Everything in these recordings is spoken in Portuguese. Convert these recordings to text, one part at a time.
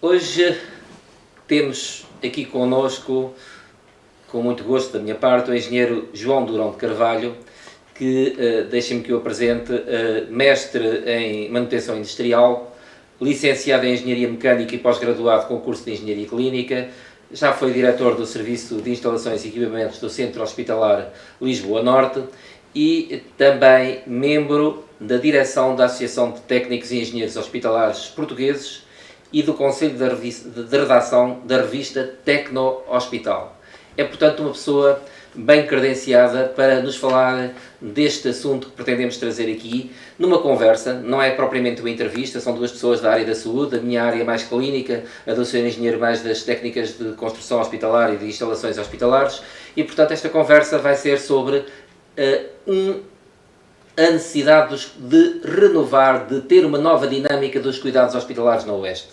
Hoje temos aqui connosco, com muito gosto da minha parte, o engenheiro João Durão de Carvalho, que, deixem-me que o apresente, mestre em manutenção industrial, licenciado em Engenharia Mecânica e pós-graduado com o curso de Engenharia Clínica, já foi diretor do Serviço de Instalações e Equipamentos do Centro Hospitalar Lisboa Norte e também membro da direção da Associação de Técnicos e Engenheiros Hospitalares Portugueses e do Conselho de Redação da revista Tecno Hospital. É, portanto, uma pessoa bem credenciada para nos falar deste assunto que pretendemos trazer aqui, numa conversa, não é propriamente uma entrevista, são duas pessoas da área da saúde, a minha área mais clínica, a do Sr. Engenheiro mais das técnicas de construção hospitalar e de instalações hospitalares, e, portanto, esta conversa vai ser sobre a necessidade de renovar, de ter uma nova dinâmica dos cuidados hospitalares no Oeste.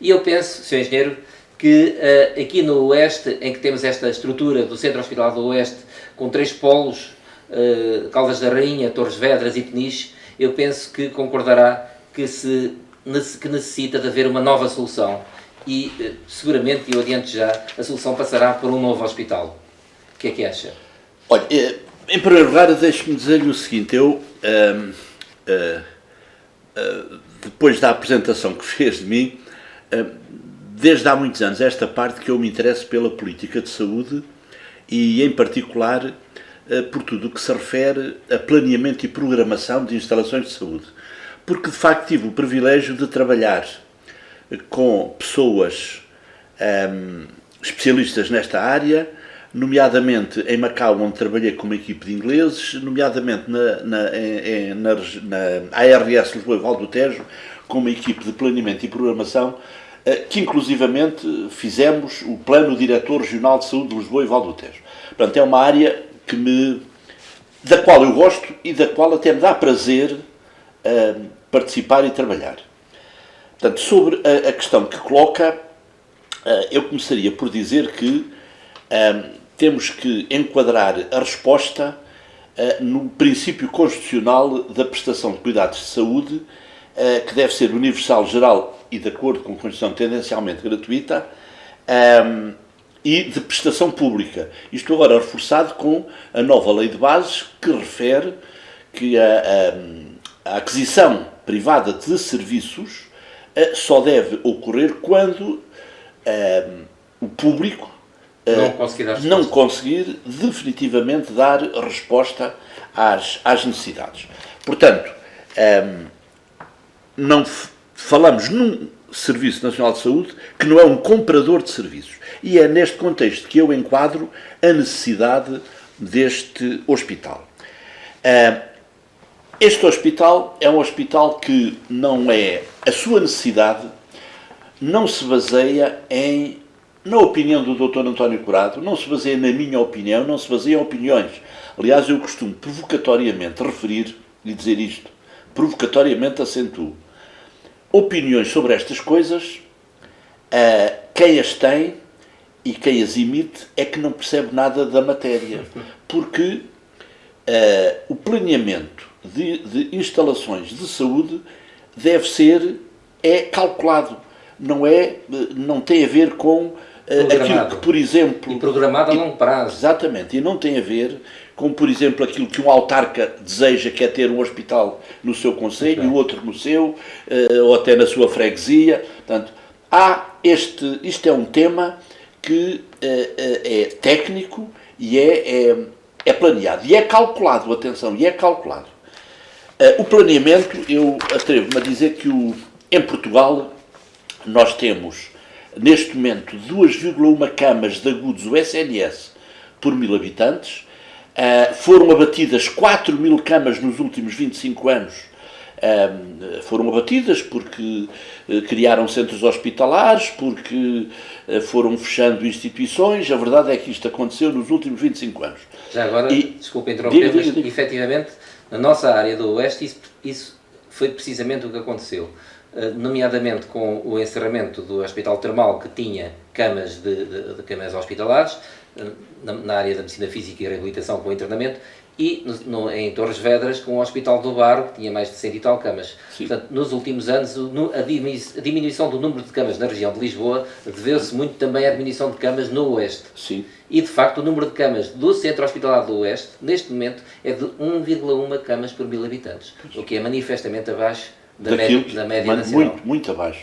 E eu penso, Sr. Engenheiro, que aqui no Oeste, em que temos esta estrutura do Centro Hospitalar do Oeste, com 3 polos, Caldas da Rainha, Torres Vedras e Peniche, eu penso que concordará que necessita de haver uma nova solução. E seguramente, eu adianto já, a solução passará por um novo hospital. O que é que acha? Olha, em primeiro lugar, deixe-me dizer-lhe o seguinte, eu, depois da apresentação que fez de mim, desde há muitos anos, esta parte que eu me interesso pela política de saúde e, em particular, por tudo o que se refere a planeamento e programação de instalações de saúde. Porque, de facto, tive o privilégio de trabalhar com pessoas especialistas nesta área, nomeadamente em Macau, onde trabalhei com uma equipe de ingleses, nomeadamente na ARS Lisboa e Val do Tejo, com uma equipe de planeamento e programação, que inclusivamente fizemos o Plano Diretor Regional de Saúde de Lisboa e Val do Tejo. Portanto, é uma área da qual eu gosto e da qual até me dá prazer participar e trabalhar. Portanto, sobre a questão que coloca, eu começaria por dizer que temos que enquadrar a resposta no princípio constitucional da prestação de cuidados de saúde, que deve ser universal, geral e de acordo com a Constituição tendencialmente gratuita, e de prestação pública. Isto agora reforçado com a nova lei de bases que refere que a aquisição privada de serviços só deve ocorrer quando o público não conseguir definitivamente dar resposta às necessidades. Portanto, não falamos num Serviço Nacional de Saúde que não é um comprador de serviços. E é neste contexto que eu enquadro a necessidade deste hospital. Este hospital é um hospital que não é... A sua necessidade não se baseia na opinião do Dr. António Curado, não se baseia na minha opinião, não se baseia em opiniões. Aliás, eu costumo provocatoriamente referir e dizer isto, provocatoriamente acentuo. Opiniões sobre estas coisas, quem as tem e quem as emite é que não percebe nada da matéria, porque o planeamento de instalações de saúde é calculado, não tem a ver com aquilo que, por exemplo... E programado a longo prazo. Exatamente, e não tem a ver com, por exemplo, aquilo que um autarca deseja, que é ter um hospital no seu concelho, o outro no seu, ou até na sua freguesia. Portanto, isto é um tema que é técnico e é planeado. E é calculado, atenção, e é calculado. O planeamento, eu atrevo-me a dizer que em Portugal nós temos, neste momento, 2,1 camas de agudos do SNS por 1000 habitantes. Foram abatidas 4.000 camas nos últimos 25 anos. Foram abatidas porque criaram centros hospitalares, porque foram fechando instituições. A verdade é que isto aconteceu nos últimos 25 anos. Já agora, desculpa interromper, mas efetivamente, na nossa área do Oeste, isso foi precisamente o que aconteceu. Nomeadamente com o encerramento do Hospital Termal, que tinha camas de camas hospitalares, na área da medicina física e reabilitação com internamento, e em Torres Vedras com o Hospital do Barro, que tinha mais de 100 e tal camas. Sim. Portanto, nos últimos anos, a diminuição do número de camas na região de Lisboa deveu-se muito também à diminuição de camas no Oeste. Sim. E, de facto, o número de camas do Centro Hospitalar do Oeste, neste momento, é de 1,1 camas por 1000 habitantes, o que é manifestamente abaixo da média nacional. Muito abaixo.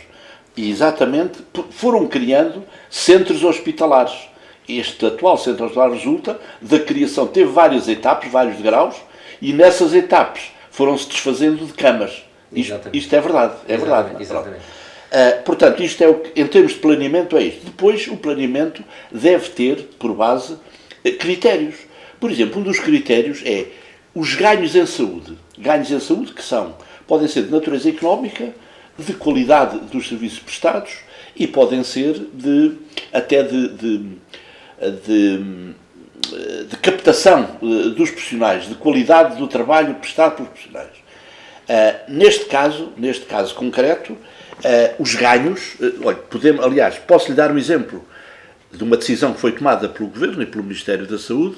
E exatamente, foram criando centros hospitalares. Este atual centro hospitalar resulta da criação, teve várias etapas, vários degraus, e nessas etapas foram-se desfazendo de camas. Isto é verdade. É verdade. Exatamente. Portanto, isto é em termos de planeamento é isto. Depois, o planeamento deve ter, por base, critérios. Por exemplo, um dos critérios é os ganhos em saúde. Ganhos em saúde que podem ser de natureza económica, de qualidade dos serviços prestados e podem ser até de captação dos profissionais, de qualidade do trabalho prestado pelos profissionais. Neste caso concreto, os ganhos, posso-lhe dar um exemplo de uma decisão que foi tomada pelo Governo e pelo Ministério da Saúde.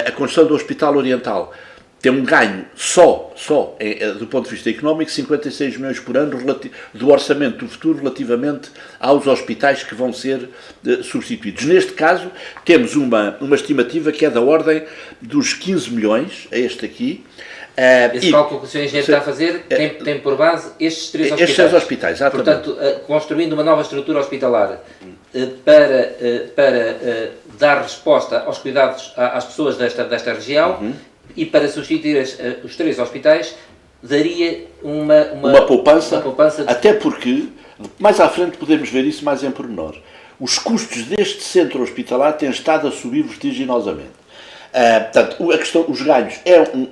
A construção do Hospital Oriental tem um ganho do ponto de vista económico, 56 milhões por ano do orçamento do futuro relativamente aos hospitais que vão ser substituídos. Neste caso, temos uma estimativa que é da ordem dos 15 milhões, é este aqui. Esse cálculo que o Sr. Engenheiro está a fazer tem por base estes três hospitais. Estes 3 hospitais, exatamente. Portanto, construindo uma nova estrutura hospitalar para dar resposta aos cuidados às pessoas desta região, e para substituir os 3 hospitais, daria uma poupança. Até porque, mais à frente podemos ver isso mais em pormenor. Os custos deste centro hospitalar têm estado a subir vertiginosamente. Portanto, a questão, os ganhos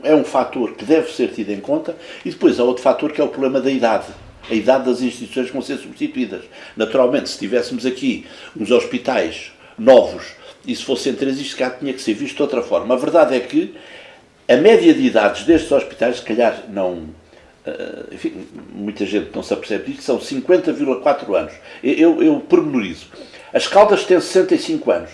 é um fator que deve ser tido em conta, e depois há outro fator que é o problema da idade. A idade das instituições que vão ser substituídas. Naturalmente, se tivéssemos aqui uns hospitais novos, e se fossem 3, isto cá tinha que ser visto de outra forma. A verdade é que a média de idades destes hospitais, se calhar não... enfim, muita gente não se apercebe disto, são 50,4 anos. Eu pormenorizo. As Caldas têm 65 anos,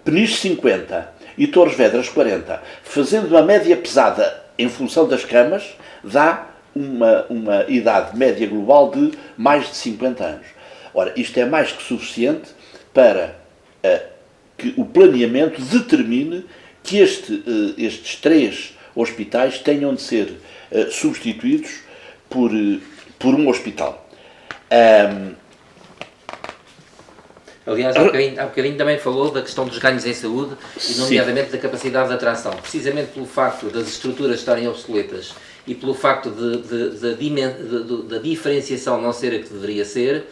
Peniche 50 e Torres Vedras 40. Fazendo uma média pesada em função das camas, dá uma idade média global de mais de 50 anos. Ora, isto é mais que suficiente para que o planeamento determine que estes 3 hospitais tenham de ser substituídos por um hospital. Aliás, há bocadinho também falou da questão dos ganhos em saúde e, nomeadamente, da capacidade de atração. Precisamente pelo facto das estruturas estarem obsoletas e pelo facto da diferenciação não ser a que deveria ser,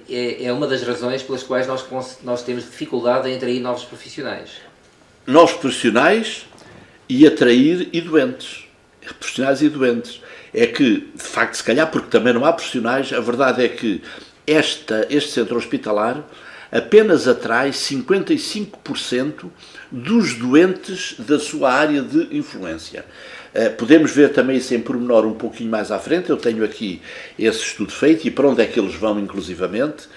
é uma das razões pelas quais nós temos dificuldade em atrair novos profissionais. Novos profissionais e atrair doentes. Profissionais e doentes. É que, de facto, se calhar, porque também não há profissionais, a verdade é que este centro hospitalar apenas atrai 55% dos doentes da sua área de influência. Podemos ver também isso em pormenor um pouquinho mais à frente. Eu tenho aqui esse estudo feito e para onde é que eles vão, inclusivamente.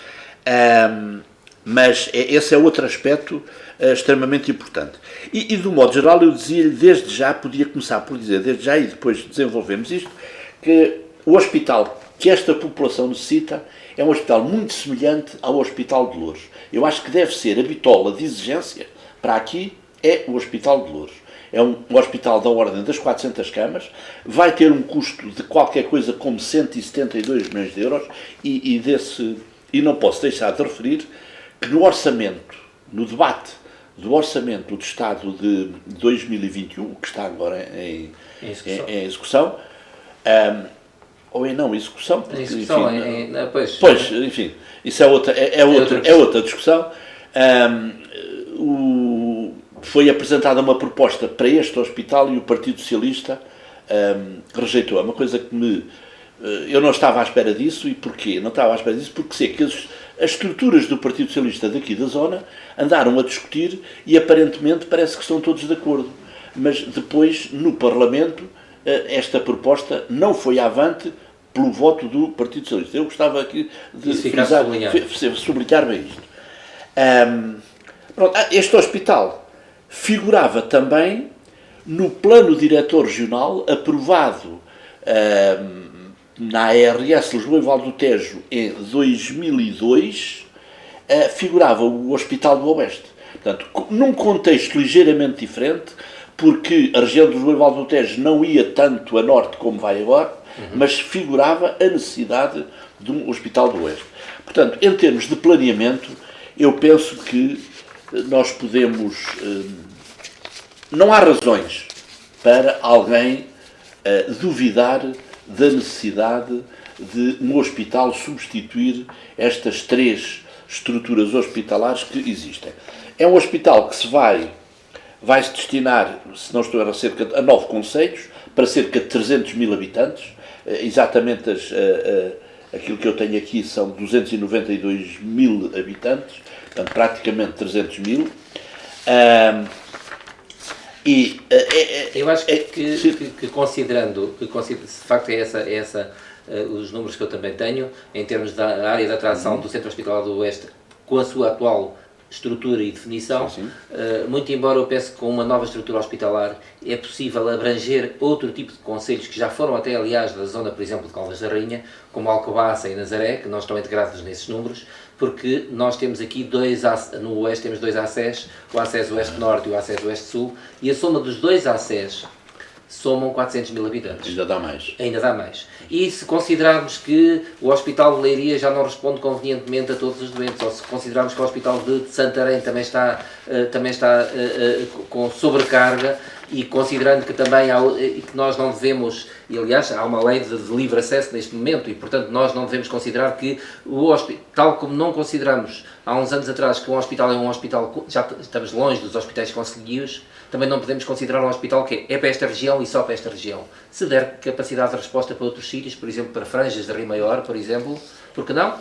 Mas esse é outro aspecto extremamente importante. E do modo geral, eu dizia-lhe desde já, podia começar por dizer desde já e depois desenvolvemos isto, que o hospital que esta população necessita é um hospital muito semelhante ao Hospital de Loures. Eu acho que deve ser a bitola de exigência para aqui é o Hospital de Loures. É um hospital da ordem das 400 camas, vai ter um custo de qualquer coisa como 172 milhões de euros e não posso deixar de referir que no orçamento, no debate do orçamento do Estado de 2021, que está agora em execução, ou em não execução, porque, enfim, isso é outra discussão. Foi apresentada uma proposta para este hospital e o Partido Socialista rejeitou. É uma coisa que eu não estava à espera disso. E porquê? Não estava à espera disso porque sei que as estruturas do Partido Socialista daqui da zona andaram a discutir e aparentemente parece que estão todos de acordo. Mas depois, no Parlamento, esta proposta não foi avante pelo voto do Partido Socialista. Eu gostava aqui de sublinhar bem isto. Este hospital figurava também no plano diretor regional aprovado na ARS Lisboa e Val do Tejo em 2002, figurava o Hospital do Oeste. Portanto, num contexto ligeiramente diferente, porque a região de Lisboa e Val do Tejo não ia tanto a norte como vai agora, mas figurava a necessidade de um Hospital do Oeste. Portanto, em termos de planeamento, eu penso que nós podemos... não há razões para alguém duvidar da necessidade de um hospital substituir estas 3 estruturas hospitalares que existem. É um hospital que vai-se destinar, se não estou a errar, a 9 concelhos, para cerca de 300 mil habitantes. Exatamente aquilo que eu tenho aqui são 292 mil habitantes, portanto praticamente 300 mil. Eu acho que considerando, de facto é essa os números que eu também tenho, em termos da área de atração do Centro Hospitalar do Oeste, com a sua atual estrutura e definição, muito embora eu pense que com uma nova estrutura hospitalar é possível abranger outro tipo de concelhos que já foram até, aliás, da zona, por exemplo, de Caldas da Rainha, como Alcobaça e Nazaré, que não estão integrados nesses números, porque nós temos aqui no Oeste temos 2 ACES, o ACES Oeste-Norte e o ACES Oeste-Sul, e a soma dos 2 ACES somam 400 mil habitantes. Ainda dá mais. Ainda dá mais. E se considerarmos que o Hospital de Leiria já não responde convenientemente a todos os doentes, ou se considerarmos que o Hospital de Santarém também está com sobrecarga, e considerando que também que nós não devemos, e aliás há uma lei de livre acesso neste momento, e portanto nós não devemos considerar que o hospital, tal como não consideramos há uns anos atrás que um hospital é um hospital, já estamos longe dos hospitais concelhios, também não podemos considerar um hospital que é para esta região e só para esta região. Se der capacidade de resposta para outros sítios, por exemplo para franjas de Rio Maior, por exemplo, por que não?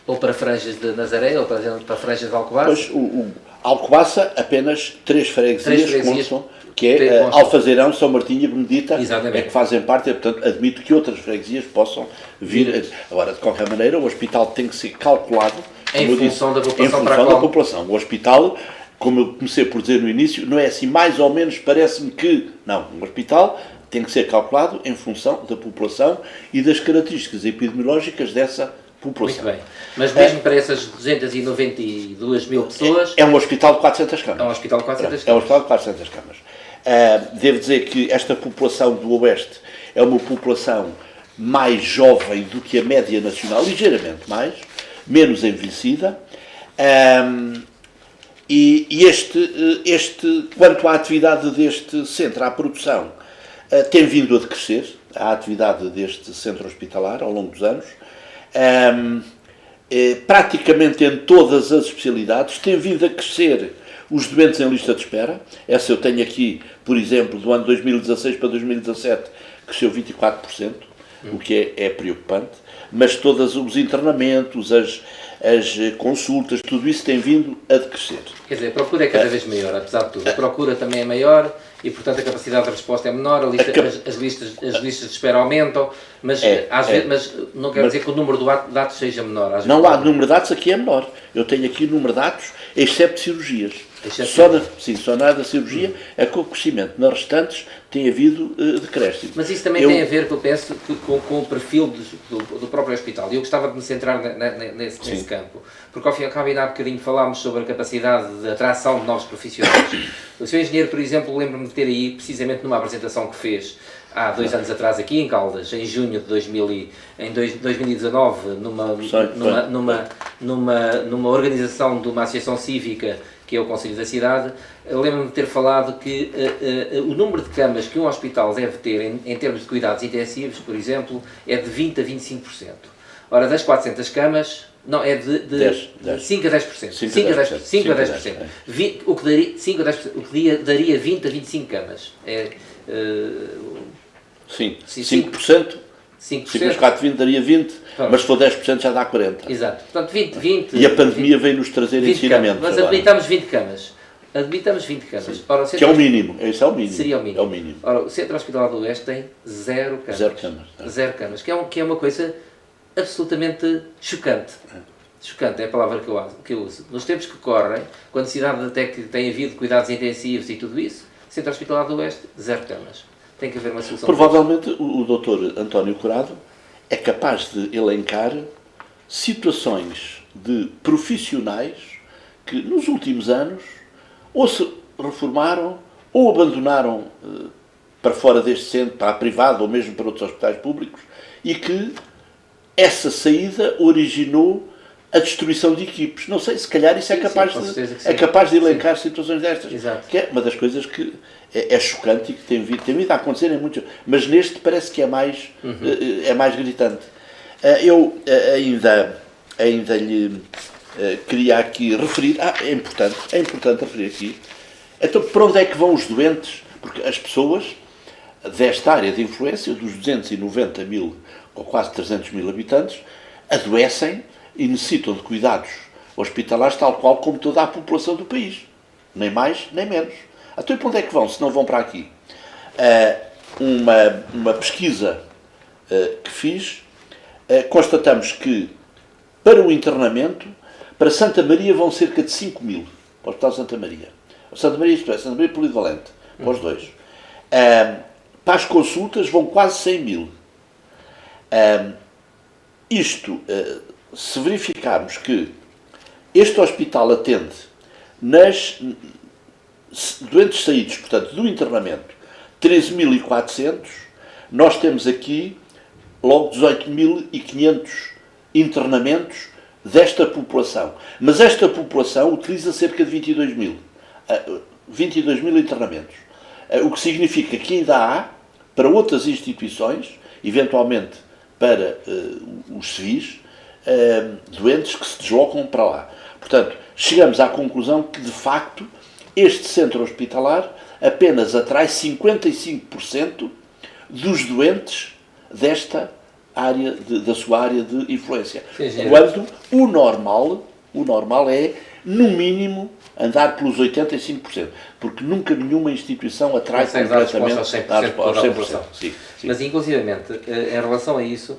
Ou para franjas de Nazaré, ou para franjas de Alcobaça. Pois, o Alcobaça apenas 3 freguesias constam, que é Alfazeirão, São Martinho e Benedita, é que fazem parte, e portanto admito que outras freguesias possam vir. Agora, de qualquer maneira, o hospital tem que ser calculado em função da população. Da população. O hospital, como eu comecei por dizer no início, não é assim mais ou menos, parece-me que... Não, o hospital tem que ser calculado em função da população e das características epidemiológicas dessa população. Muito bem. Mas mesmo para essas 292 mil pessoas... É um hospital de 400 camas. É um hospital de 400 camas. É um hospital de 400 camas. Devo dizer que esta população do Oeste é uma população mais jovem do que a média nacional, ligeiramente mais, menos envelhecida, quanto à atividade deste centro, à produção, tem vindo a decrescer, a atividade deste centro hospitalar ao longo dos anos, praticamente em todas as especialidades, tem vindo a crescer os doentes em lista de espera. Essa eu tenho aqui, por exemplo, do ano 2016 para 2017, cresceu 24%, o que é preocupante, mas todos os internamentos, as consultas, tudo isso tem vindo a decrescer. Quer dizer, a procura é cada vez maior, apesar de tudo. A procura também é maior e, portanto, a capacidade de resposta é menor, as listas de espera aumentam, mas, mas não quer dizer que o número de dados seja menor. Não há número de dados, aqui é menor. Eu tenho aqui o número de dados, exceto cirurgias. Só na da cirurgia é que o crescimento. Nas restantes tem havido decréscimo. Mas isso também tem a ver, eu penso, com o perfil do próprio hospital. E eu gostava de me centrar nesse campo. Porque ao fim e ao cabo, ainda há bocadinho falámos sobre a capacidade de atração de novos profissionais. O Sr. Engenheiro, por exemplo, lembro-me de ter aí, precisamente numa apresentação que fez há 2 anos atrás aqui em Caldas, em junho de 2019, numa organização de uma associação cívica, que é o Conselho da Cidade, lembro-me de ter falado que o número de camas que um hospital deve ter em termos de cuidados intensivos, por exemplo, é de 20% a 25%. Ora, das 400 camas, não, é de 5 a 10%. 5 a 10%. O que daria 20 a 25 camas. Sim, 5%. 5 vezes 4, 20 daria 20, mas se for 10% já dá 40. Exato. Portanto, 20 e a pandemia veio-nos trazer ensinamentos. Mas admitamos 20 camas. Admitamos 20 camas. Ora, que é o mínimo. Isso é o mínimo. Seria o mínimo. É o mínimo. Ora, o Centro Hospitalar do Oeste tem 0 camas. 0 camas. 0 camas. Que é uma coisa absolutamente chocante. Chocante é a palavra que eu uso. Nos tempos que correm, com a necessidade até que tem havido cuidados intensivos e tudo isso, Centro Hospitalar do Oeste, 0 camas. Tem que haver uma solução. Provavelmente o Dr. António Curado é capaz de elencar situações de profissionais que nos últimos anos ou se reformaram ou abandonaram para fora deste centro, para a privada ou mesmo para outros hospitais públicos, e que essa saída originou a destruição de equipes. Não sei, se calhar isso é capaz de elencar situações destas. Exato. Que é uma das coisas que é chocante e que tem vindo a acontecer em muitos, mas neste parece que é mais gritante. Eu ainda lhe queria aqui referir, é importante referir aqui, então para onde é que vão os doentes? Porque as pessoas desta área de influência, dos 290 mil ou quase 300 mil habitantes, adoecem e necessitam de cuidados hospitalares tal qual como toda a população do país. Nem mais, nem menos. Então, e para onde é que vão, se não vão para aqui? Uma pesquisa que fiz, constatamos que para o internamento, para Santa Maria vão cerca de 5 mil, para o Hospital Santa Maria. Santa Maria, isto é, Santa Maria polivalente, para os dois. Para as consultas vão quase 100 mil. Se verificarmos que este hospital atende nas doentes saídos, portanto, do internamento, 13.400, nós temos aqui logo 18.500 internamentos desta população. Mas esta população utiliza cerca de 22 mil internamentos. O que significa que ainda há, para outras instituições, eventualmente para os civis, doentes que se deslocam para lá. Portanto, chegamos à conclusão que, de facto, este centro hospitalar apenas atrai 55% dos doentes desta área, da sua área de influência. Quando o normal é, no mínimo, andar pelos 85%, porque nunca nenhuma instituição atrai completamente aos 100%. Sim. Mas, inclusivamente, em relação a isso,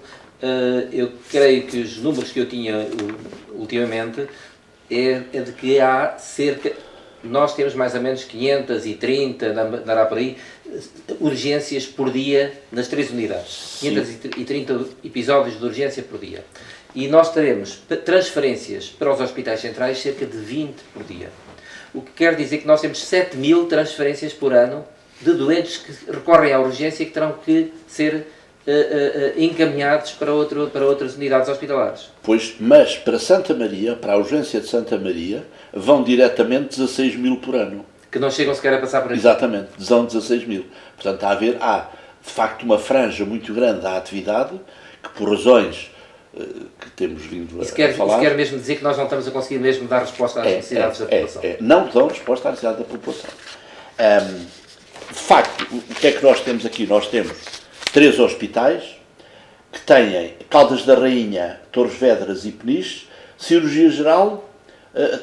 eu creio que os números que eu tinha ultimamente é de que há nós temos mais ou menos 530, dará por aí, urgências por dia nas 3 unidades. 530 episódios de urgência por dia. E nós teremos transferências para os hospitais centrais cerca de 20 por dia. O que quer dizer que nós temos 7 mil transferências por ano de doentes que recorrem à urgência e que terão que ser encaminhados para outras unidades hospitalares. Pois, mas para Santa Maria, para a urgência de Santa Maria, vão diretamente 16 mil por ano. Que não chegam sequer a passar por aí. Exatamente, são 16 mil. Portanto, há de facto uma franja muito grande da atividade que, por razões que temos vindo a falar... Isso quer mesmo dizer que nós não estamos a conseguir mesmo dar resposta às necessidades da população. Não dão resposta às necessidades da população. De facto, o que é que nós temos aqui? Nós temos 3 hospitais que têm Caldas da Rainha, Torres Vedras e Peniche. Cirurgia geral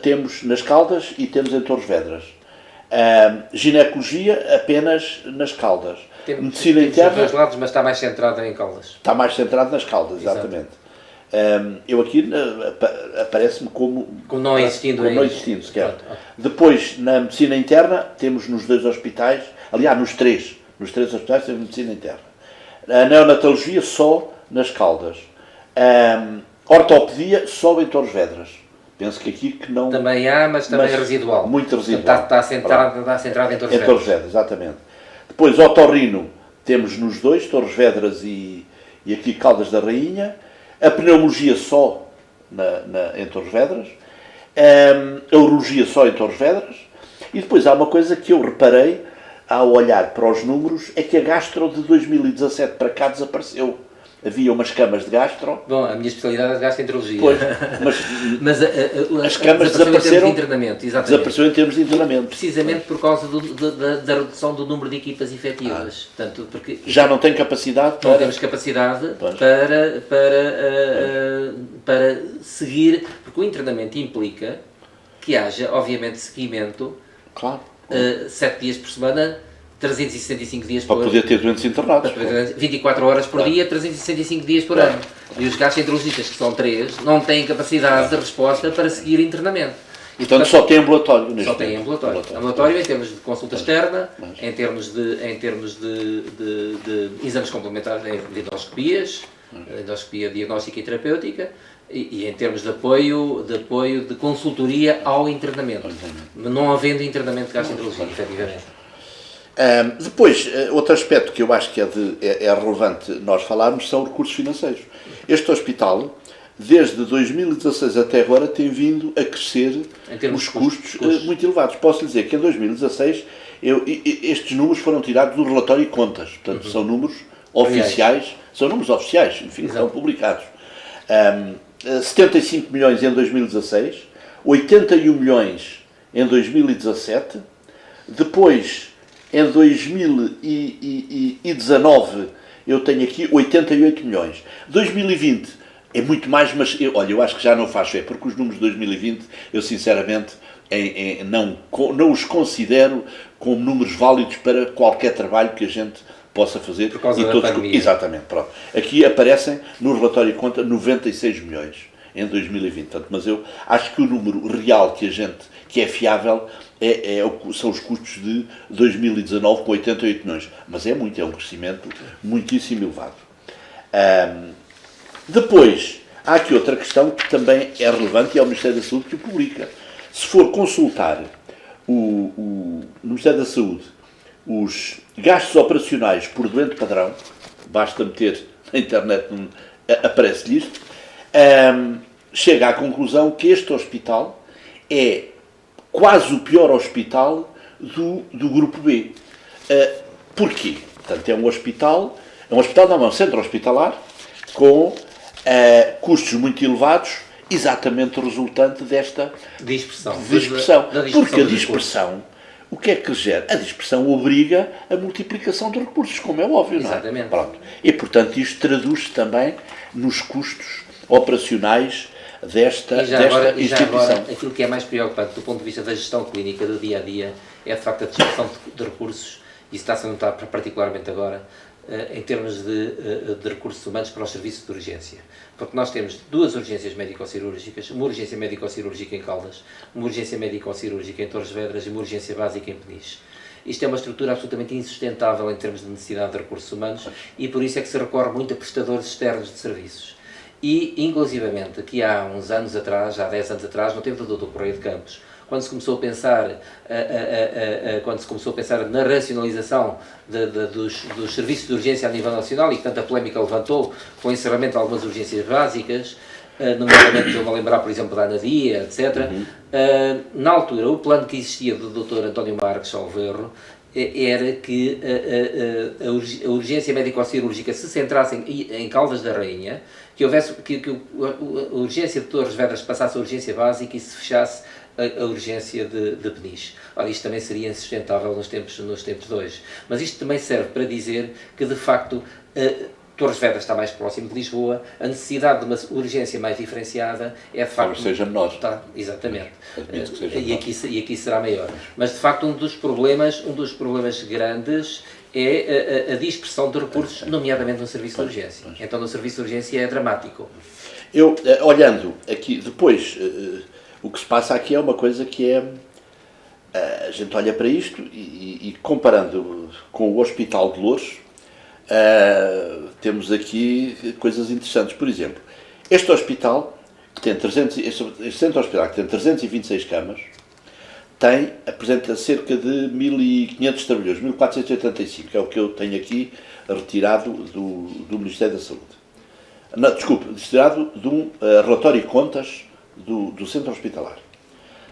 temos nas Caldas e temos em Torres Vedras. Ginecologia apenas nas Caldas. Medicina interna... Dos dois lados, mas está mais centrado em Caldas. Está mais centrado nas Caldas, exatamente. Eu aqui aparece-me como não existindo sequer. Depois, na medicina interna, temos nos 2 hospitais, aliás, nos 3 hospitais temos medicina interna. A neonatologia só nas Caldas. Ortopedia só em Torres Vedras. Penso que aqui que não... Também há, mas também é residual. Muito residual. Está centrado em Torres Vedras. Torres Vedras, exatamente. Depois, otorrino, temos nos 2, Torres Vedras e aqui Caldas da Rainha. A pneumologia só em Torres Vedras. A urologia só em Torres Vedras. E depois há uma coisa que eu reparei ao olhar para os números, é que a gastro de 2017 para cá desapareceu. Havia umas camas de gastro. Bom, a minha especialidade é de gastroenterologia. Pois, mas as camas desapareceram em termos de internamento, exatamente. Desapareceu em termos de internamento. Precisamente por causa da redução do número de equipas efetivas. Portanto, porque já não tem capacidade para... Não temos capacidade para seguir, porque o internamento implica que haja, obviamente, seguimento. Claro. 7 dias por semana, 365 dias por ano. Para poder ter doentes internados. 24 horas por dia, 365 dias por ano. E os gastroenterologistas, que são 3, não têm capacidade de resposta para seguir internamento. Portanto, só tem ambulatório neste Só tem ambulatório. Ambulatório em termos de consulta externa, em termos de exames complementares, de endoscopias, endoscopia diagnóstica e terapêutica, e em termos de apoio de consultoria ao internamento. Não havendo internamento de gastroenterologia, efetivamente. Depois, outro aspecto que eu acho que é relevante nós falarmos são recursos financeiros. Este hospital, desde 2016 até agora, tem vindo a crescer os custos muito elevados. Posso lhe dizer que em 2016 estes números foram tirados do relatório de contas. Portanto, são números oficiais, enfim, são publicados. 75 milhões em 2016, 81 milhões em 2017, depois em 2019 eu tenho aqui 88 milhões. 2020 é muito mais, mas eu acho que já não faz fé, porque os números de 2020 eu sinceramente não os considero como números válidos para qualquer trabalho que a gente possa fazer. Por causa da pandemia. Exatamente, pronto. Aqui aparecem no relatório de conta 96 milhões em 2020. Portanto, mas eu acho que o número real que é fiável são os custos de 2019 com 88 milhões. Mas é um crescimento muitíssimo elevado. Depois, há aqui outra questão que também é relevante e é o Ministério da Saúde que o publica. Se for consultar no Ministério da Saúde os gastos operacionais por doente padrão, basta meter na internet, aparece-lhe isto, chega à conclusão que este hospital é quase o pior hospital do grupo B. Porquê? Portanto, é um centro hospitalar com custos muito elevados, exatamente resultante desta dispersão. Porque a dispersão, o que é que gera? A dispersão obriga a multiplicação de recursos, como é óbvio, não é? Exatamente. Pronto. E, portanto, isto traduz-se também nos custos operacionais desta instituição. E já agora, aquilo que é mais preocupante do ponto de vista da gestão clínica do dia-a-dia é, de facto, a dispersão de recursos, e isso está-se a notar particularmente agora, em termos de recursos humanos para os serviços de urgência. Porque nós temos duas urgências médico-cirúrgicas, uma urgência médico-cirúrgica em Caldas, uma urgência médico-cirúrgica em Torres Vedras e uma urgência básica em Peniche. Isto é uma estrutura absolutamente insustentável em termos de necessidade de recursos humanos e por isso é que se recorre muito a prestadores externos de serviços. E, inclusivamente, aqui há uns anos atrás, há 10 anos atrás, no tempo do Correio de Campos, quando se começou a pensar na racionalização dos serviços de urgência a nível nacional e que tanta polémica levantou com o encerramento de algumas urgências básicas, nomeadamente, estou-me a lembrar, por exemplo, da Anadia, etc. Na altura, o plano que existia do Dr. António Marques Alverro era que a urgência médico-cirúrgica se centrasse em Caldas da Rainha, que a urgência de Torres Vedras passasse a urgência básica e se fechasse a urgência de Peniche. Ora, isto também seria insustentável nos tempos de hoje. Mas isto também serve para dizer que, de facto, Torres Vedras está mais próximo de Lisboa, a necessidade de uma urgência mais diferenciada é, de facto... Talvez seja menor. Exatamente. Admito que seja menor. E aqui será maior. Mas, de facto, um dos problemas grandes é a dispersão de recursos, nomeadamente no serviço de urgência. Então, no serviço de urgência é dramático. Eu, olhando aqui, depois... O que se passa aqui é uma coisa que é... A gente olha para isto e comparando com o Hospital de Loures, temos aqui coisas interessantes. Por exemplo, este hospital, que tem este centro hospitalar, que tem 326 camas, apresenta cerca de 1.500 trabalhadores, 1.485, é o que eu tenho aqui retirado do Ministério da Saúde. Retirado de um relatório de contas do centro hospitalar.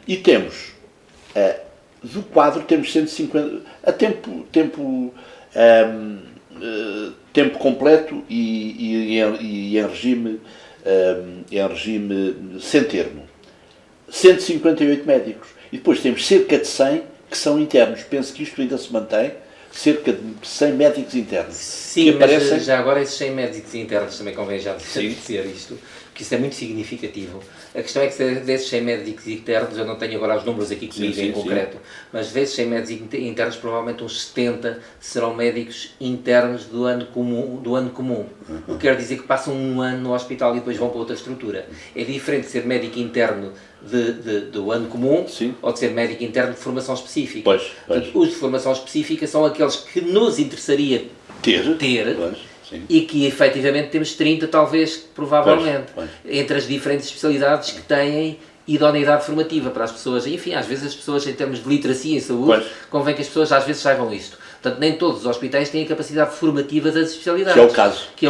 E temos, do quadro, temos 150, a tempo completo e em regime sem termo. 158 médicos. E depois temos cerca de 100 que são internos. Penso que isto ainda se mantém, cerca de 100 médicos internos. Sim, que mas aparecem... já agora esses 100 médicos internos também convém já Sim. dizer isto, porque isso é muito significativo. A questão é que desses 100 médicos internos, eu não tenho agora os números aqui comigo Sim, em concreto, mas desses 100 médicos internos, provavelmente uns 70 serão médicos internos do ano comum. O que quer dizer que passam um ano no hospital e depois vão para outra estrutura. É diferente de ser médico interno do ano comum, Sim. ou de ser médico interno de formação específica. Pois. Portanto, os de formação específica são aqueles que nos interessaria ter Pois, sim. e que efetivamente temos 30 talvez, provavelmente, Pois. entre as diferentes especialidades que têm idoneidade formativa para as pessoas. Enfim, às vezes as pessoas, em termos de literacia e saúde, Pois. convém que as pessoas às vezes saibam isto. Portanto, nem todos os hospitais têm a capacidade formativa das especialidades. Que é o caso. Que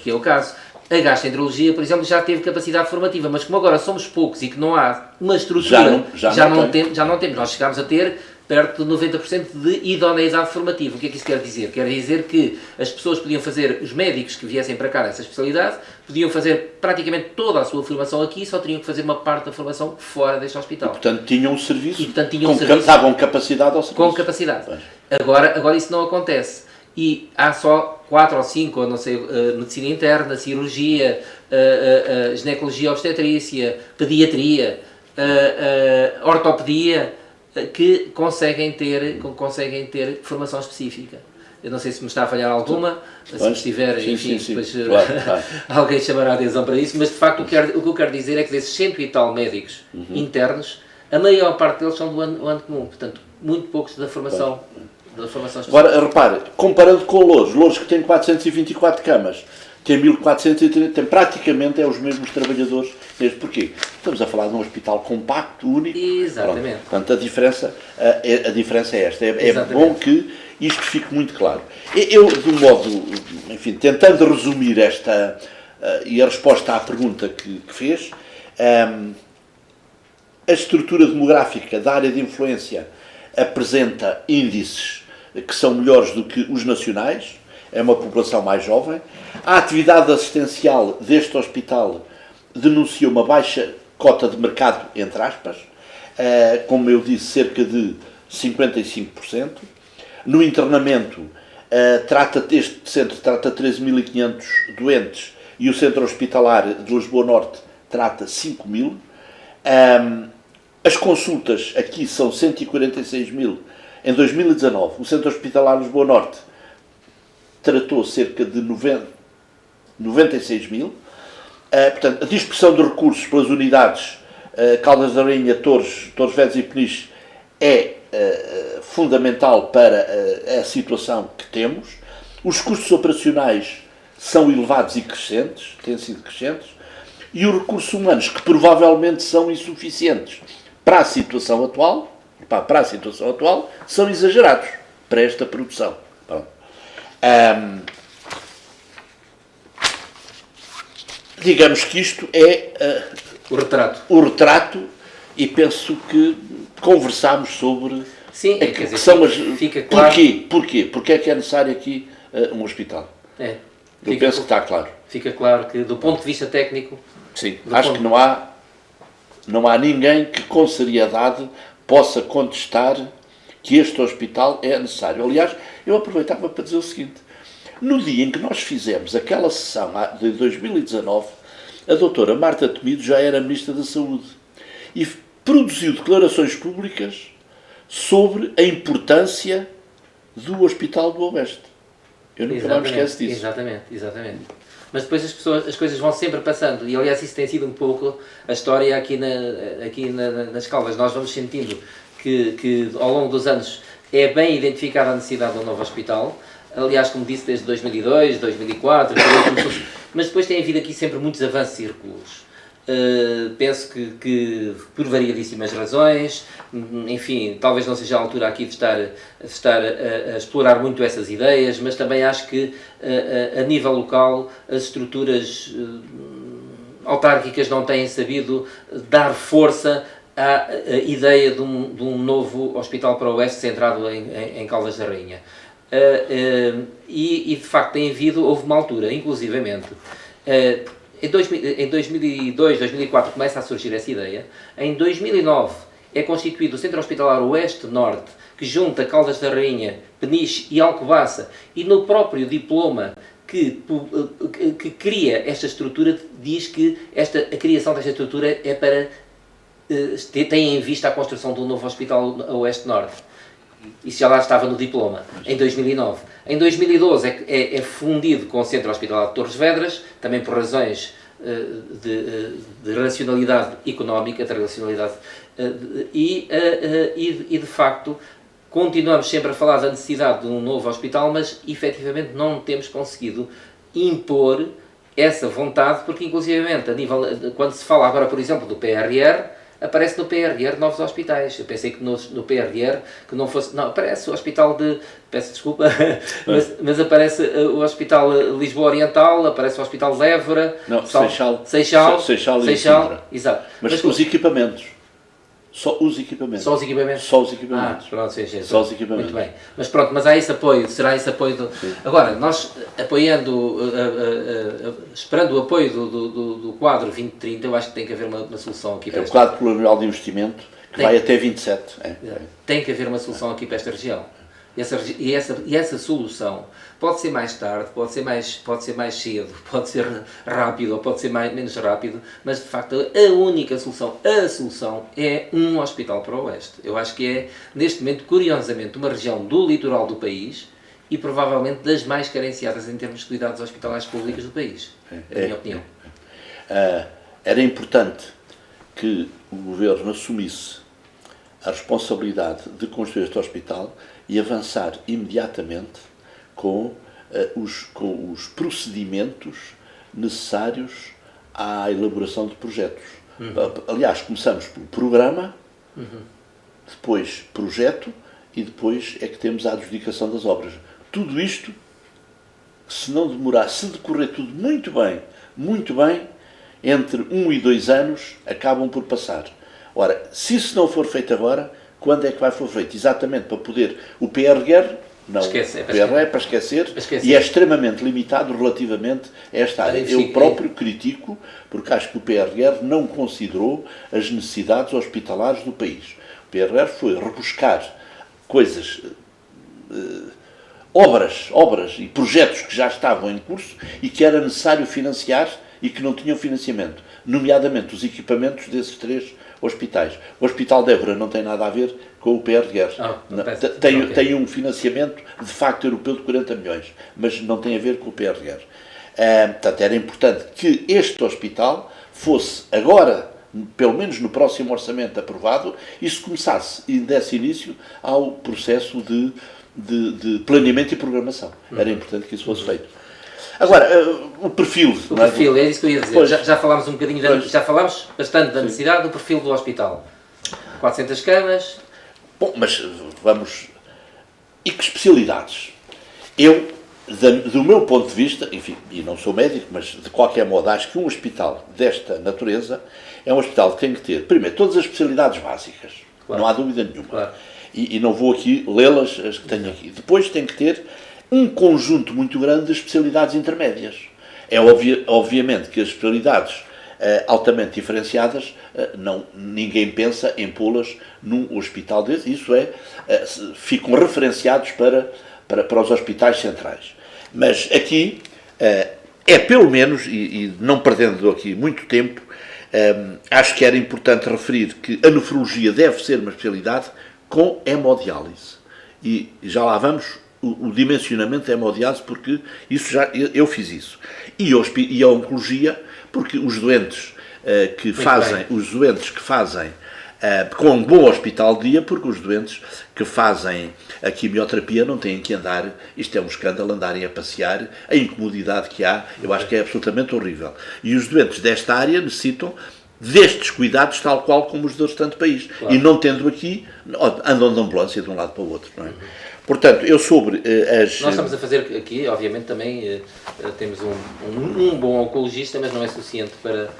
é o caso. A gastroenterologia, por exemplo, já teve capacidade formativa, mas como agora somos poucos e que não há uma estrutura, já não temos. Nós chegámos a ter perto de 90% de idoneidade formativa. O que é que isso quer dizer? Quer dizer que as pessoas podiam fazer, os médicos que viessem para cá nessa especialidade, podiam fazer praticamente toda a sua formação aqui e só teriam que fazer uma parte da formação fora deste hospital. Portanto, tinham um serviço, davam capacidade ao serviço. Com capacidade. Agora isso não acontece. E há só 4 ou 5, ou não sei, medicina interna, cirurgia, ginecologia obstetrícia, pediatria, ortopedia, que conseguem ter formação específica. Eu não sei se me está a falhar alguma, se me estiver, enfim, depois claro. alguém chamará a atenção para isso, mas de facto o que eu quero dizer é que desses 100 e tal médicos internos, a maior parte deles são do ano comum, portanto, muito poucos da formação específica. Agora, repare, comparando com Louros que tem 424 camas, tem 1430, tem praticamente os mesmos trabalhadores. Porquê? Estamos a falar de um hospital compacto, único. Exatamente. Portanto, a diferença é esta. É bom que isto fique muito claro. Eu, de um modo, enfim, tentando resumir esta e a resposta à pergunta que fez, a estrutura demográfica da área de influência apresenta índices que são melhores do que os nacionais, é uma população mais jovem. A atividade assistencial deste hospital denuncia uma baixa cota de mercado, entre aspas, como eu disse, cerca de 55%. No internamento, este centro trata 13.500 doentes e o centro hospitalar de Lisboa Norte trata 5.000. As consultas aqui são 146.000. Em 2019, o centro hospitalar de Lisboa Norte tratou cerca de 96.000. Portanto, a dispersão de recursos pelas unidades Caldas da Rainha, Torres Vedras e Peniche é fundamental para a situação que temos. Os custos operacionais são elevados e crescentes, têm sido crescentes, e os recursos humanos, que provavelmente são insuficientes para a situação atual, são exagerados para esta produção. Digamos que isto é o retrato e penso que conversámos sobre que são fica claro. Porquê? Porque é que é necessário aqui um hospital? Eu penso que está claro. Fica claro que, do ponto de vista técnico... Sim, acho que não há ninguém que com seriedade possa contestar que este hospital é necessário. Aliás, eu aproveitava para dizer o seguinte: no dia em que nós fizemos aquela sessão de 2019, a doutora Marta Temido já era Ministra da Saúde e produziu declarações públicas sobre a importância do Hospital do Oeste. Eu nunca mais me esqueço disso. Exatamente. Mas depois as coisas vão sempre passando, e aliás isso tem sido um pouco a história aqui nas Caldas. Nós vamos sentindo que ao longo dos anos é bem identificada a necessidade de um novo hospital, aliás, como disse, desde 2002, 2004, mas depois tem havido aqui sempre muitos avanços e recuos. Penso que por variadíssimas razões, enfim, talvez não seja a altura aqui de estar a explorar muito essas ideias, mas também acho que a nível local as estruturas autárquicas não têm sabido dar força à ideia de um novo hospital para o Oeste centrado em Caldas da Rainha. E de facto houve uma altura, inclusivamente, em 2002, 2004 começa a surgir essa ideia. Em 2009 é constituído o Centro Hospitalar Oeste-Norte, que junta Caldas da Rainha, Peniche e Alcobaça, e no próprio diploma que cria esta estrutura, diz que a criação desta estrutura é para tem em vista a construção de um novo hospital a Oeste-Norte. Isso já lá estava no diploma, em 2009. Em 2012 é fundido com o Centro Hospitalar de Torres Vedras, também por razões de racionalidade económica, de racionalidade, e de facto continuamos sempre a falar da necessidade de um novo hospital, mas efetivamente não temos conseguido impor essa vontade, porque inclusivamente quando se fala agora, por exemplo, do PRR, aparece no PRR novos hospitais. Eu pensei que no PRR que não fosse... Não, aparece o hospital de... Peço desculpa, mas aparece o Hospital Lisboa Oriental, aparece o Hospital de Évora... Não, Seixal e Sintra. Exato. Mas os equipamentos. Só os equipamentos. Só os equipamentos? Só os equipamentos. Pronto, só os equipamentos. Muito bem. Mas pronto, mas há esse apoio, será esse apoio... Agora, nós apoiando, esperando o apoio do quadro 2030, eu acho que tem que haver uma solução aqui para o quadro plurianual de investimento, que vai até 27. Tem que haver uma solução aqui para esta região. E essa solução pode ser mais tarde, pode ser mais cedo, pode ser rápido ou pode ser menos rápido, mas de facto a única solução, é um hospital para o Oeste. Eu acho que é, neste momento, curiosamente, uma região do litoral do país e provavelmente das mais carenciadas em termos de cuidados hospitalares públicos do país, na minha opinião. Era importante que o Governo assumisse a responsabilidade de construir este hospital e avançar imediatamente com os procedimentos necessários à elaboração de projetos. Aliás, começamos pelo programa, depois projeto e depois é que temos a adjudicação das obras. Tudo isto, se não demorar, se decorrer tudo muito bem, entre 1 e 2 anos acabam por passar. Ora, se isso não for feito agora, quando é que vai for feito? Exatamente para poder... O PRR, não, o PRR é para esquecer e é extremamente limitado relativamente a esta área. Eu próprio critico, porque acho que o PRR não considerou as necessidades hospitalares do país. O PRR foi rebuscar coisas, obras e projetos que já estavam em curso e que era necessário financiar e que não tinham financiamento, nomeadamente os equipamentos desses 3 hospitais. O Hospital de Évora não tem nada a ver com o PRR. Tem um financiamento, de facto, europeu de 40 milhões, mas não tem a ver com o PRR. Portanto, era importante que este hospital fosse agora, pelo menos no próximo orçamento aprovado, e se começasse e desse início ao processo de planeamento e programação. Era importante que isso fosse feito. Agora, o perfil... O perfil, é isso que eu ia dizer. Já falámos um bocadinho, já falámos bastante da necessidade do perfil do hospital. 400 camas... Bom, mas vamos... E que especialidades? Eu, do meu ponto de vista, enfim, e não sou médico, mas de qualquer modo acho que um hospital desta natureza é um hospital que tem que ter, primeiro, todas as especialidades básicas. Claro. Não há dúvida nenhuma. Claro. E não vou aqui lê-las, as que tenho aqui. Depois tem que ter um conjunto muito grande de especialidades intermédias. É obviamente que as especialidades altamente diferenciadas, ninguém pensa em pô-las num hospital desse. Isso ficam referenciados para os hospitais centrais. Mas aqui é pelo menos, e não perdendo aqui muito tempo, acho que era importante referir que a nefrologia deve ser uma especialidade com hemodiálise. E já lá vamos... O dimensionamento da hemodiálise, porque eu fiz isso. E a oncologia, porque os doentes que fazem com um bom hospital de dia, porque os doentes que fazem a quimioterapia não têm que andar, isto é um escândalo, andarem a passear, a incomodidade que há, eu acho que é absolutamente horrível. E os doentes desta área necessitam destes cuidados tal qual como os do restante país. Claro. E não tendo aqui, andam de ambulância de um lado para o outro, não é? Portanto, eu sobre as... Nós estamos a fazer aqui, obviamente, também temos um bom oncologista, mas não é suficiente para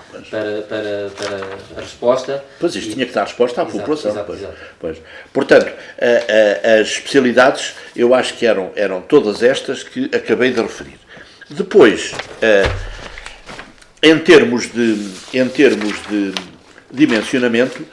a resposta. Pois, isto tinha que dar resposta à população. Exato. Pois. Portanto, as especialidades, eu acho que eram todas estas que acabei de referir. Depois, em termos de dimensionamento,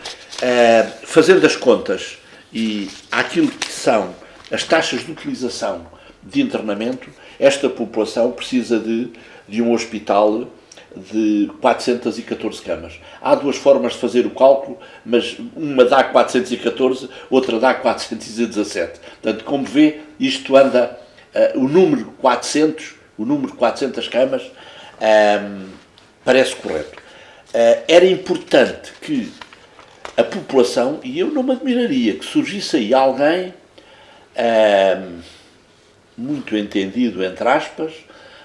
fazendo as contas e àquilo que são as taxas de utilização de internamento, esta população precisa de um hospital de 414 camas. Há duas formas de fazer o cálculo, mas uma dá 414, outra dá 417. Portanto, como vê, isto anda, o número 400 camas, parece correto. Era importante que a população, e eu não me admiraria que surgisse aí alguém muito entendido, entre aspas,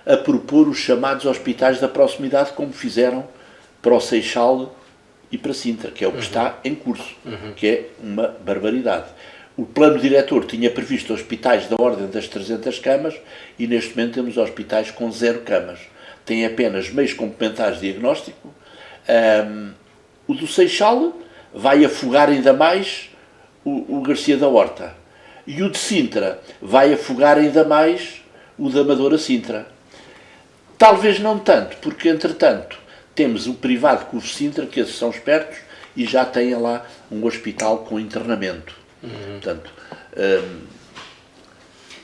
a propor os chamados hospitais da proximidade, como fizeram para o Seixal e para Sintra, que é o que está em curso, que é uma barbaridade. O plano diretor tinha previsto hospitais da ordem das 300 camas e neste momento temos hospitais com 0 camas. Tem apenas meios complementares de diagnóstico. O do Seixal vai afogar ainda mais o Garcia da Horta. E o de Sintra vai afogar ainda mais o da Amadora Sintra. Talvez não tanto, porque entretanto temos o privado Curso Sintra, que esses são espertos e já têm lá um hospital com internamento. Portanto,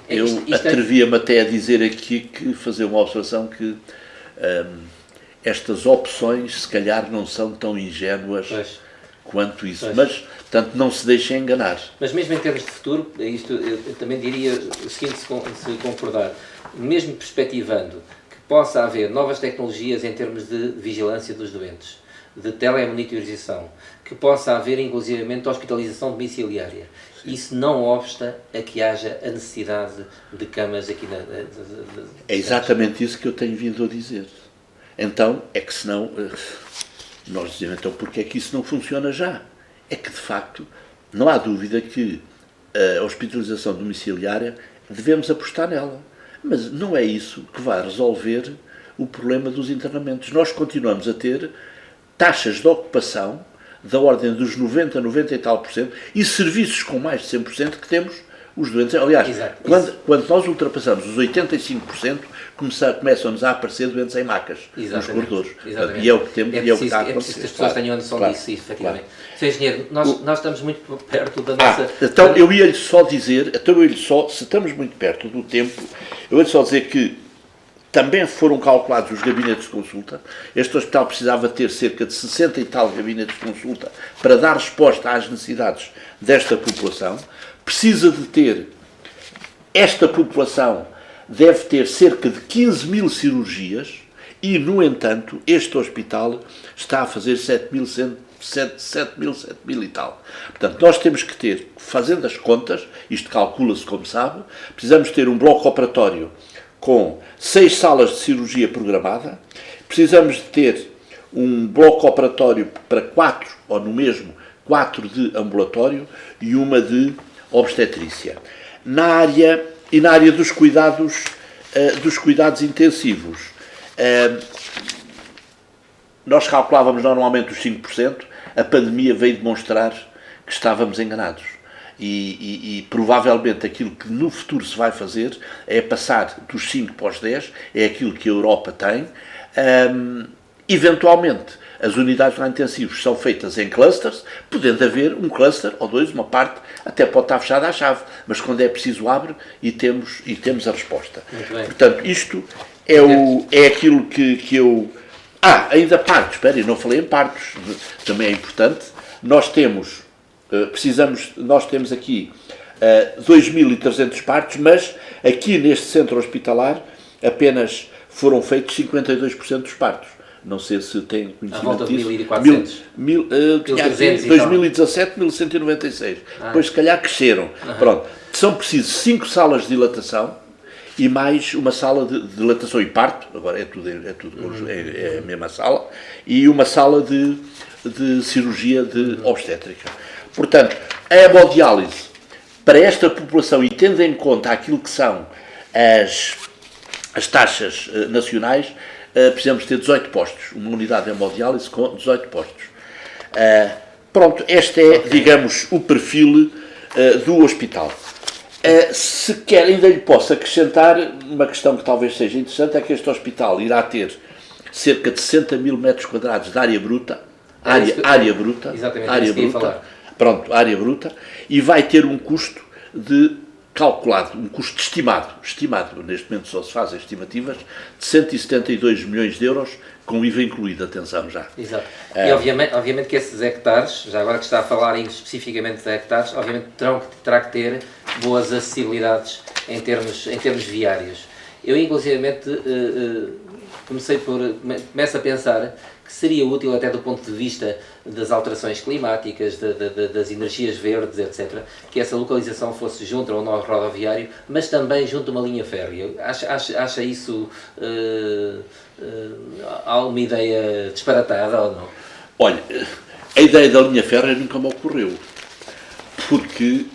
eu atrevia-me até a dizer aqui que fazer uma observação que estas opções se calhar não são tão ingênuas quanto isso, mas portanto não se deixem enganar. Mas mesmo em termos de futuro, isto eu também diria o seguinte, se concordar, mesmo perspectivando que possa haver novas tecnologias em termos de vigilância dos doentes, de telemonitorização, que possa haver inclusivamente hospitalização domiciliária. Sim. Isso não obsta a que haja a necessidade de camas aqui na... É exatamente isso que eu tenho vindo a dizer. Então, é que senão... Nós dizemos, então, porque é que isso não funciona já? É que, de facto, não há dúvida que a hospitalização domiciliária devemos apostar nela. Mas não é isso que vai resolver o problema dos internamentos. Nós continuamos a ter taxas de ocupação da ordem dos 90, 90 e tal por cento e serviços com mais de 100% que temos os doentes. Aliás, quando nós ultrapassamos os 85%, começam-nos a aparecer doentes em macas nos corredores. E é o que temos, e é o que está a acontecer. É preciso que as pessoas tenham noção disso, efetivamente. Sr. Engenheiro, nós estamos muito perto da nossa... Então eu ia-lhe só dizer, se estamos muito perto do tempo, eu ia-lhe só dizer que também foram calculados os gabinetes de consulta. Este hospital precisava ter cerca de 60 e tal gabinetes de consulta para dar resposta às necessidades desta população. Precisa de ter, esta população deve ter cerca de 15 mil cirurgias e, no entanto, este hospital está a fazer 7 mil e tal. Portanto, nós temos que ter, fazendo as contas, isto calcula-se como sabe, precisamos ter um bloco operatório com 6 salas de cirurgia programada, precisamos de ter um bloco operatório para 4, ou no mesmo, 4 de ambulatório e uma de obstetrícia. Na área dos cuidados intensivos, nós calculávamos normalmente os 5%, a pandemia veio demonstrar que estávamos enganados. E provavelmente aquilo que no futuro se vai fazer é passar dos 5 para os 10, é aquilo que a Europa tem. Eventualmente, as unidades lá intensivos são feitas em clusters, podendo haver um cluster ou dois, uma parte até pode estar fechada à chave, mas quando é preciso abre e temos a resposta. Portanto, isto é aquilo que eu... ainda partos, espera, eu não falei em partos, também é importante. Nós temos aqui 2.300 partos, mas aqui neste centro hospitalar apenas foram feitos 52% dos partos. Não sei se tem conhecimento disso. 1.400. 2017, 1.196. Depois, se calhar, cresceram. Pronto. São precisos 5 salas de dilatação e mais uma sala de dilatação e parto. Agora é a mesma sala. E uma sala de cirurgia de obstétrica. Portanto, a hemodiálise, para esta população, e tendo em conta aquilo que são as taxas nacionais, precisamos ter 18 postos, uma unidade de hemodiálise com 18 postos. Pronto, este é, digamos, o perfil do hospital. Se quer, ainda lhe posso acrescentar uma questão que talvez seja interessante, é que este hospital irá ter cerca de 60 mil metros quadrados de área bruta, área bruta, pronto, área bruta, e vai ter um custo calculado, um custo estimado, neste momento só se fazem estimativas, de 172 milhões de euros, com IVA incluído, atenção já. Exato. E obviamente que esses hectares, já agora que está a falar especificamente de hectares, obviamente terá que ter boas acessibilidades em termos viários. Eu, inclusivamente, começo a pensar que seria útil, até do ponto de vista das alterações climáticas, das energias verdes, etc., que essa localização fosse junto ao nó rodoviário, mas também junto a uma linha férrea. Acha isso alguma ideia disparatada ou não? Olha, a ideia da linha férrea nunca me ocorreu, porque...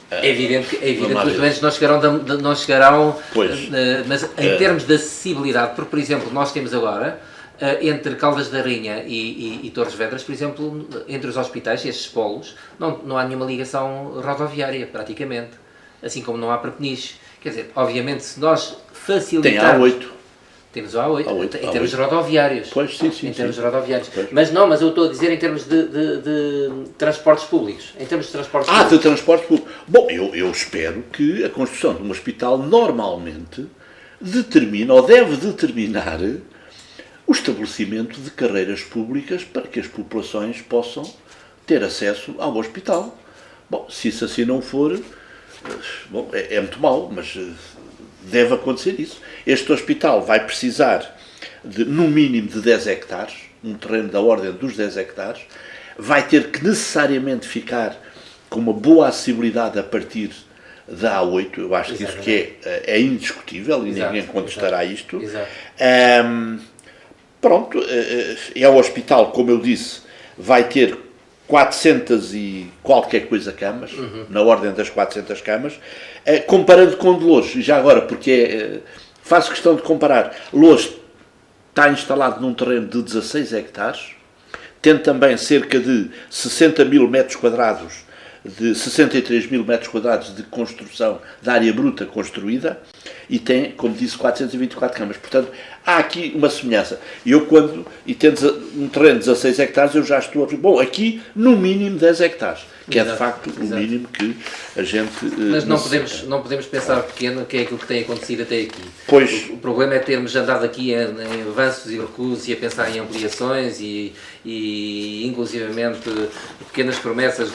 É evidente que os doentes não chegarão, mas em termos de acessibilidade, porque, por exemplo, nós temos agora, entre Caldas da Rainha e Torres Vedras, por exemplo, entre os hospitais, estes polos, não há nenhuma ligação rodoviária, praticamente, assim como não há para Peniche. Quer dizer, obviamente, se nós facilitarmos... Tem A8. Temos o A8, em termos rodoviários. Pois, sim. Em termos rodoviários. Mas eu estou a dizer em termos de transportes públicos. Em termos de transportes públicos. De transportes públicos. Bom, eu espero que a construção de um hospital normalmente determine, ou deve determinar, o estabelecimento de carreiras públicas para que as populações possam ter acesso ao hospital. Bom, se isso assim não for, bom, é muito mau, mas deve acontecer isso. Este hospital vai precisar de, no mínimo, de 10 hectares, um terreno da ordem dos 10 hectares, vai ter que necessariamente ficar com uma boa acessibilidade a partir da A8, eu acho que isso que é indiscutível e ninguém contestará isto. Pronto, é o hospital, como eu disse, vai ter 400 e qualquer coisa camas, na ordem das 400 camas, comparando com Loures, já agora, porque faço questão de comparar. Loures está instalado num terreno de 16 hectares, tem também cerca de 60 mil metros quadrados, de 63 mil metros quadrados de construção, de área bruta construída, e tem, como disse, 424 camas. Portanto, há aqui uma semelhança. E tendo um terreno de 16 hectares, eu já estou a ver, bom, aqui no mínimo 10 hectares, que é de facto o mínimo que a gente Mas não podemos pensar pequeno, que é aquilo que tem acontecido até aqui. Pois. O problema é termos andado aqui em avanços e recusos e a pensar em ampliações e inclusivamente pequenas promessas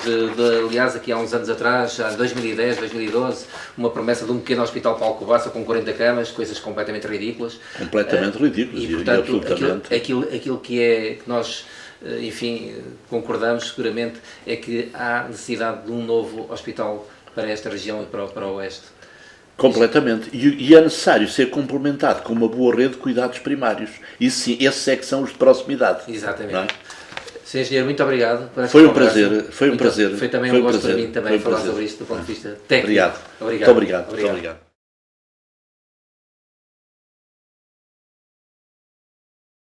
aliás, aqui há uns anos atrás, em 2010, 2012, uma promessa de um pequeno hospital para Alcobaça com 40 camas, coisas completamente ridículas. Completamente ridículas, E, portanto, absolutamente. Aquilo que nós, enfim, concordamos seguramente é que há necessidade de um novo hospital para esta região e para o Oeste. Completamente. E é necessário ser complementado com uma boa rede de cuidados primários. E sim, esses é que são os de proximidade. Exatamente. Não é? Sr. Engenheiro, muito obrigado por esta Foi um conversa. prazer. Foi um prazer. Foi também Foi um gosto prazer. para mim também falar sobre isto do ponto de vista técnico. Obrigado. Muito obrigado.